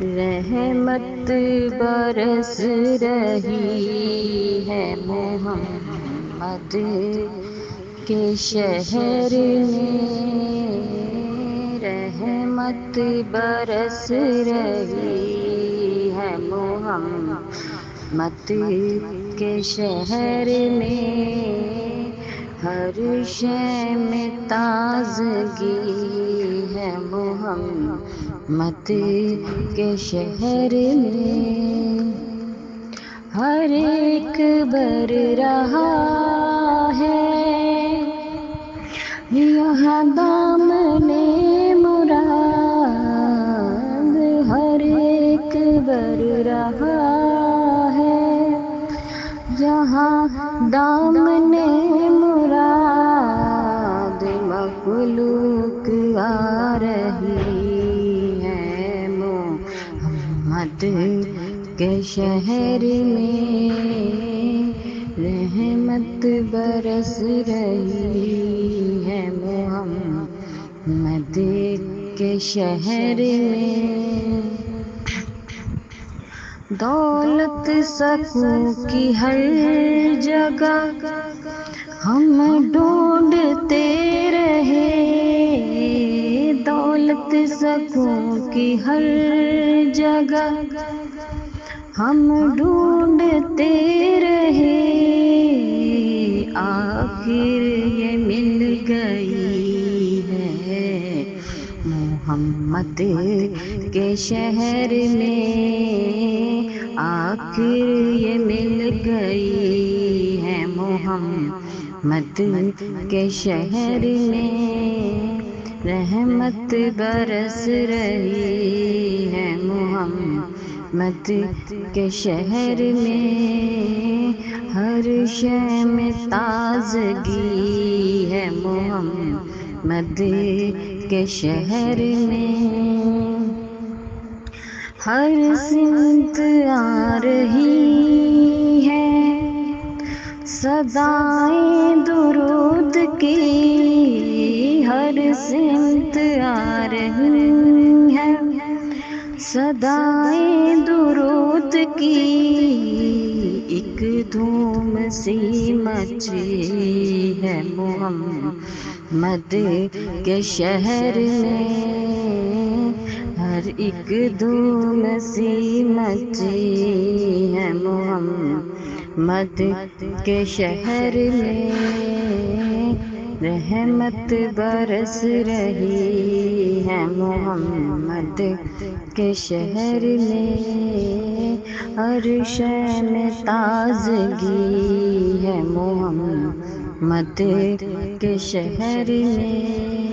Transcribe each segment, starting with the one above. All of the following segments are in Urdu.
رحمت برس رہی ہے محمد کے شہر میں، رحمت برس رہی ہے محمد کے شہر میں، ہر شے میں تازگی ہے محمد کے شہر میں، ہر ایک بر رہا ہے یہاں دامن مراد، ہر ایک بر رہا ہے یہاں دامن مراد، مخلوق آ رہی ہے محمد کے شہر میں، رحمت برس رہی ہے محمد کے شہر میں، دولت سکوں کی ہر جگہ ہم ڈھونڈتے رہے، دولت سکوں کی ہر جگہ ہم ڈھونڈتے رہے، آخر یہ مل گئی ہے محمد کے شہر میں، آخر یہ مل گئی ہے محمد کے شہر میں، رحمت برس رہی ہے محمد کے شہر میں، ہر شے میں تازگی ہے محمد کے شہر میں، ہر سمت آ رہی ہے صدائیں درود کی، ہر سمت آ رہی ہے صدائیں درود کی، ایک دھوم سی مچی ہے محمد کے شہر میں، ہر ایک دھوم سی مچی ہے محمد کے شہر میں، رحمت برس رہی ہے محمد کے شہر میں، ہر شے میں تازگی ہے محمد کے شہر میں،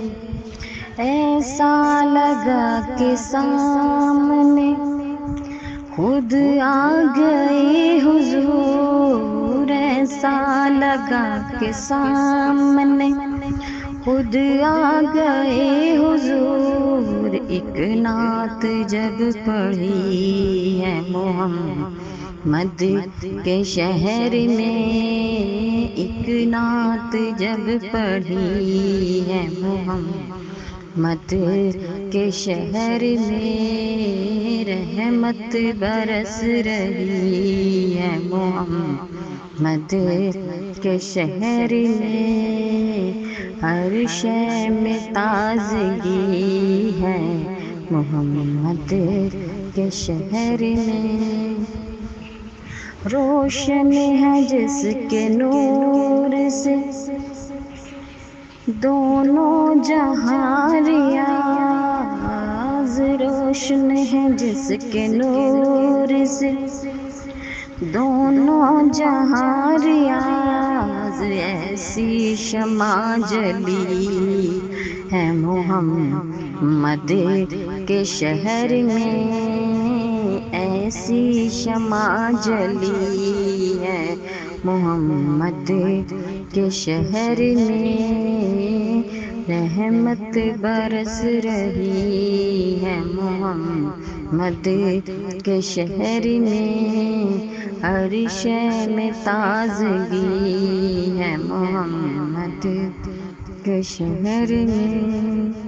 ایسا لگا کہ سامنے خود آ گئے حضور، ایسا لگا کہ سامنے خود آ گئے حضور، ایک نعت جب پڑھی ہے محمد کے شہر میں، ایک نعت جب پڑھی ہے محمد کے شہر میں، رحمت برس رہی ہے محمد کے شہر میں، ہر شے میں تازگی ہے محمد کے شہر میں، روشن ہے جس کے نور سے دونوں جہاں ریاض، روشن ہے جس کے نور سے دونوں جہاں ریاض، ایسی شمع جلی ہے محمد کے شہر میں، ایسی شمع جلی ہے محمد کے شہر میں، رحمت برس رہی ہے محمد کے شہر میں، ہر شے میں تازگی ہے محمد کے شہر میں۔